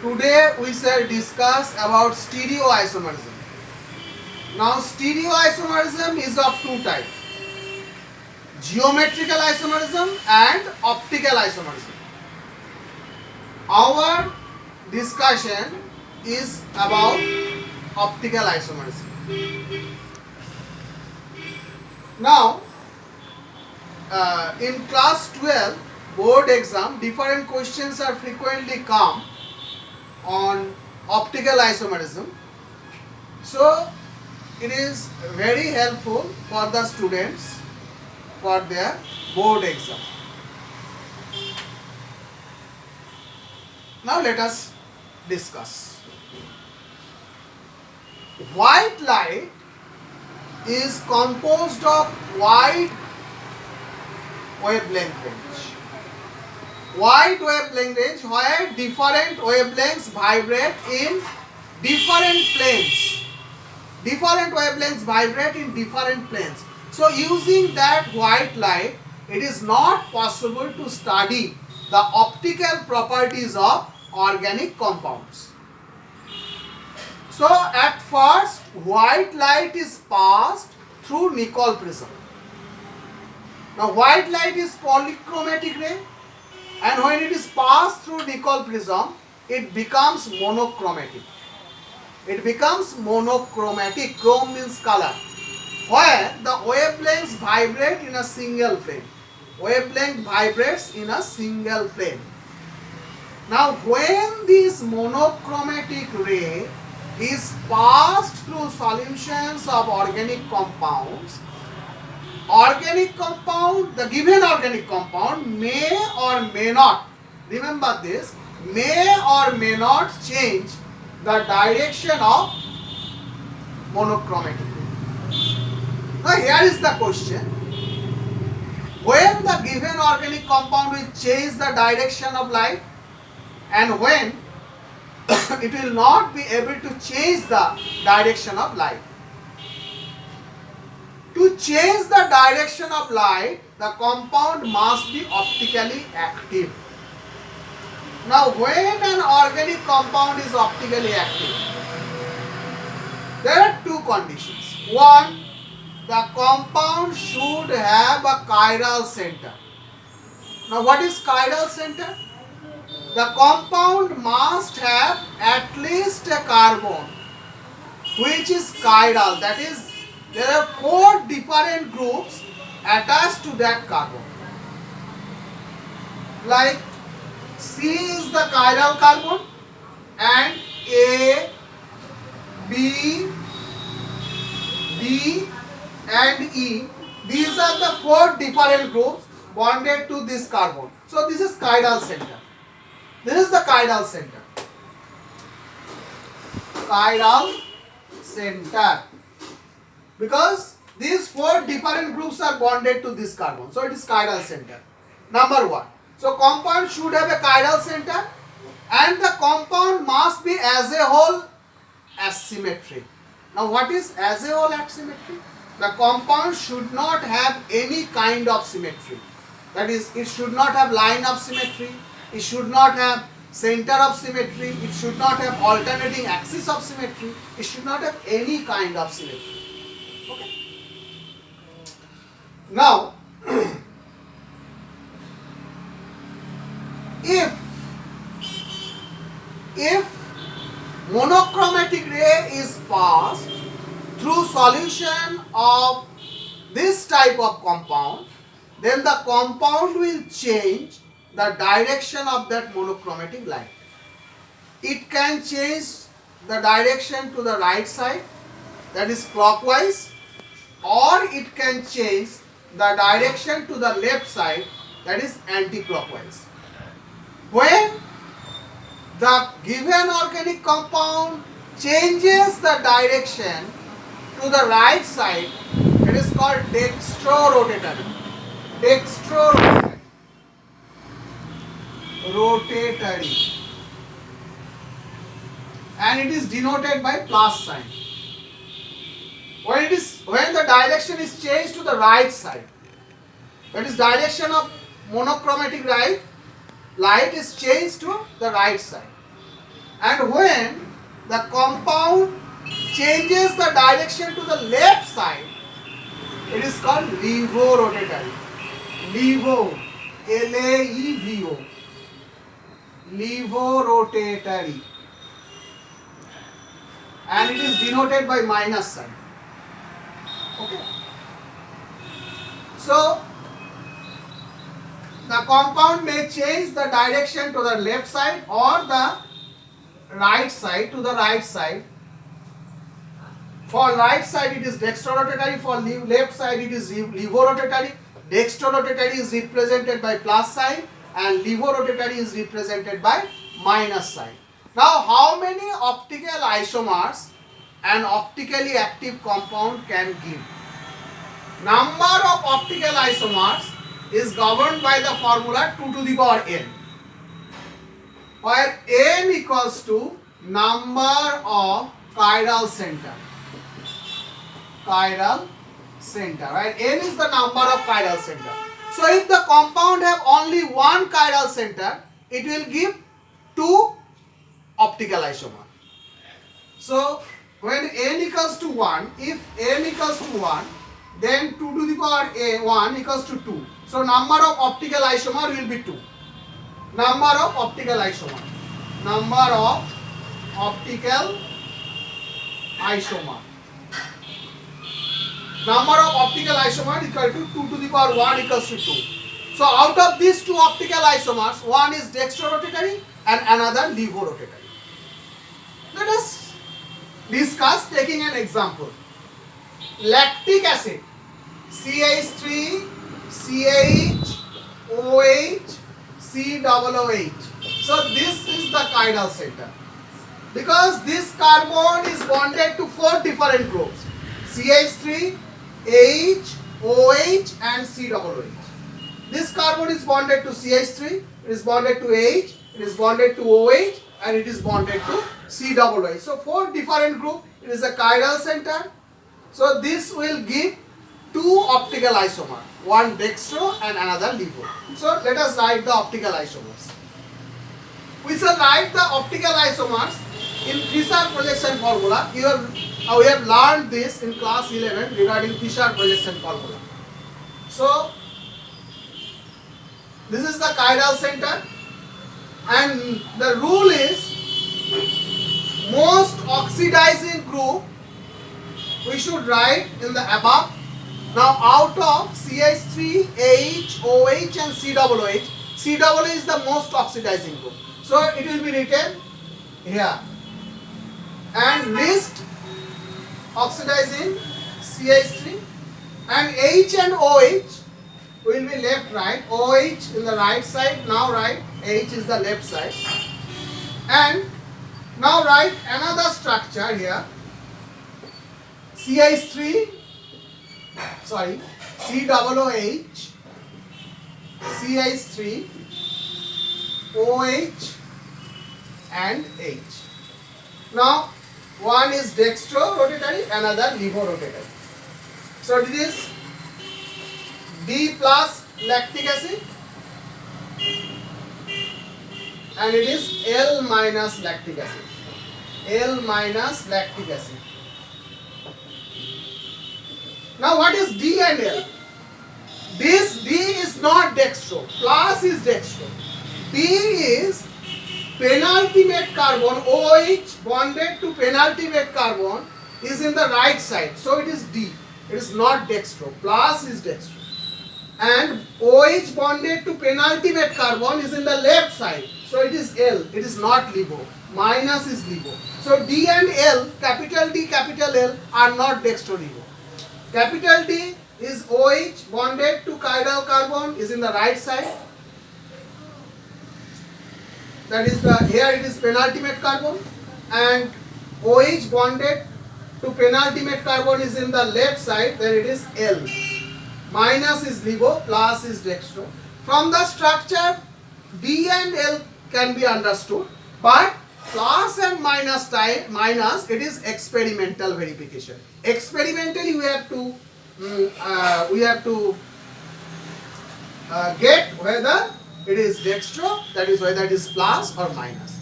Today we shall discuss about stereoisomerism. Now stereoisomerism is of two types: geometrical isomerism and optical isomerism. Our discussion is about optical isomerism. Now in class 12 board exam, different questions are frequently come on optical isomerism. So it is very helpful for the students for their board exam. Now let us discuss. White light is composed of wide wavelength range. Wide wavelength range where different wavelengths vibrate in different planes. Different wavelengths vibrate in different planes. So using that white light, it is not possible to study the optical properties of organic compounds. So at first, white light is passed through Nicol prism. Now white light is polychromatic ray, and when it is passed through Nicol prism, it becomes monochromatic. It becomes monochromatic. Chrome means color, where the wavelengths vibrate in a single plane. Wavelength vibrates in a single plane. Now when this monochromatic ray is passed through solutions of organic compounds, the given organic compound may or may not, remember this, may or may not change the direction of monochromatic ray. Now here is the question: when the given organic compound will change the direction of light, and when it will not be able to change the direction of light. To change the direction of light, the compound must be optically active. Now when an organic compound is optically active, there are two conditions. One, the compound should have a chiral center. Now what is chiral center? The compound must have at least a carbon which is chiral, that is, there are 4 different groups attached to that carbon. Like C is the chiral carbon, and A, B, D and E, these are the 4 different groups bonded to this carbon. So this is chiral center. This is the chiral center. Chiral center. Because these 4 different groups are bonded to this carbon. So it is chiral center. Number 1. So compound should have a chiral center, and the compound must be as a whole asymmetric. Now what is as a whole asymmetric? The compound should not have any kind of symmetry. That is, it should not have line of symmetry. It should not have center of symmetry. It should not have alternating axis of symmetry. It should not have any kind of symmetry. Okay. Now, if monochromatic ray is passed through solution of this type of compound, then the compound will change the direction of that monochromatic light. It can change the direction to the right side, that is clockwise, or it can change the direction to the left side, that is anti-clockwise. When the given organic compound changes the direction to the right side, it is called dextrorotatory. Rotatory, and it is denoted by plus sign. When the direction is changed to the right side, that is direction of monochromatic light is changed to the right side. And when the compound changes the direction to the left side, it is called levorotatory. Levo, L-A-E-V-O. Levorotatory. And it is denoted by minus sign. Okay. So, the compound may change the direction to the left side or the right side to the right side. For right side it is dextrorotatory, for left side it is levorotatory. Dextrorotatory is represented by plus sign and levorotatory is represented by minus sign. Now, how many optical isomers an optically active compound can give? Number of optical isomers is governed by the formula 2 to the power n, where n equals to number of chiral center. Chiral center, right? N is the number of chiral center. So if the compound have only one chiral center, it will give 2 optical isomer. So when n equals to 1, if n equals to 1, then 2 to the power 1 equals to 2. So number of optical isomer will be 2. Number of optical isomer. Number of optical isomer. Number of optical isomer equal to 2 to the power 1 equals to 2. So out of these 2 optical isomers, one is dextrorotatory and another levorotatory. Let us discuss taking an example. Lactic acid, CH3, CH, OH, COOH. So this is the chiral center. Because this carbon is bonded to 4 different groups: CH3, H, OH and COOH. This carbon is bonded to CH3, it is bonded to H, it is bonded to OH and it is bonded to COOH. So 4 different groups, it is a chiral center. So this will give 2 optical isomers, one dextro and another levo. So let us write the optical isomers. We shall write the optical isomers in Fischer projection formula. We have learned this in class 11 regarding Fischer projection formula. So this is the chiral center, and the rule is most oxidizing group we should write in the above. Now out of CH3, H, OH and COOH, COOH is the most oxidizing group. So it will be written here. And least oxidizing CH3, and H and OH will be left right. OH in the right side, now right, H is the left side. And now write another structure here. CH3, sorry, COOH, CH3, OH and H. Now one is dextrorotatory, another levorotatory. So this is D plus lactic acid and it is L minus lactic acid. L minus lactic acid. Now what is D and L? This D is not dextro, plus is dextro. D is penultimate carbon, OH bonded to penultimate carbon is in the right side. So it is D. It is not dextro. Plus is dextro. And OH bonded to penultimate carbon is in the left side. So it is L. It is not LIVO. Minus is LIVO. So D and L, capital D, capital L are not dextro-LIVO. Capital D is OH bonded to chiral carbon is in the right side. That is here it is penultimate carbon, and OH bonded to penultimate carbon is in the left side, then it is L. Minus is LIVO, plus is dextro. From the structure, D and L can be understood, but plus and minus it is experimental verification. Experimentally we have to get whether it is dextro, that is whether it is plus or minus.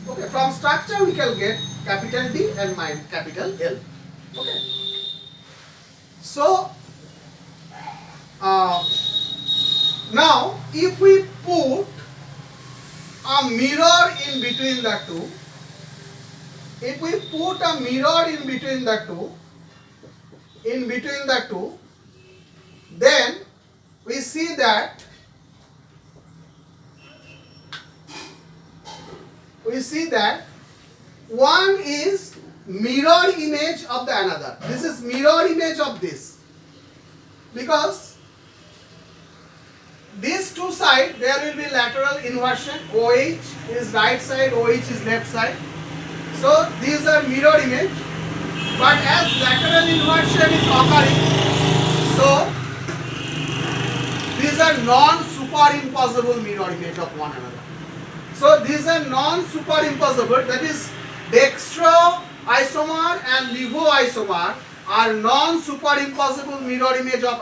Okay. from structure we can get capital D and capital L. Okay. So now if we put a mirror in between the two, if we put a mirror in between the two, then we see that one is mirror image of the another. This is mirror image of this, because these two sides there will be lateral inversion. OH is right side, OH is left side. So these are mirror image, but as lateral inversion is occurring, so these are non-superimposable mirror image of one another. So these are non-superimposable, that is dextro isomer and levo isomer are non-superimposable mirror image of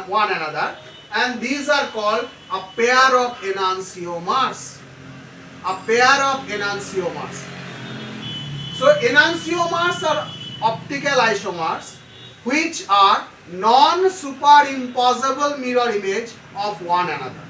one another, and these are called a pair of enantiomers. A pair of enantiomers. So enantiomers are optical isomers which are non-superimposable mirror image of one another.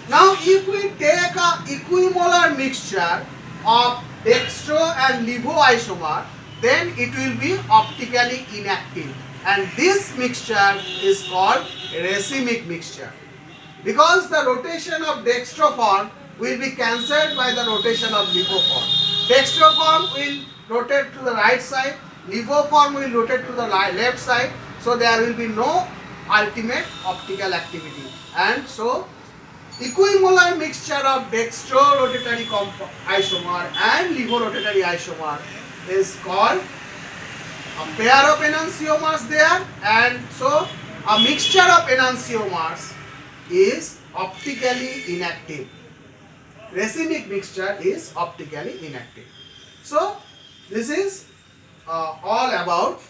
Now if we take a equimolar mixture of dextro and levo isomer, then it will be optically inactive, and this mixture is called racemic mixture, because the rotation of dextro form will be cancelled by the rotation of levo form. Dextro form will rotate to the right side, levo form will rotate to the left side, so there will be no ultimate optical activity. And so equimolar mixture of dextro rotatory isomer and levo rotatory isomer is called a pair of enantiomers there, and so a mixture of enantiomers is optically inactive. Racemic mixture is optically inactive. So this is all about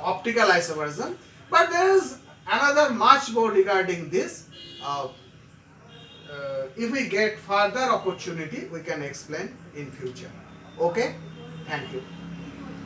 optical isomerism, but there is another much more regarding this. If we get further opportunity, we can explain in future. Okay, thank you.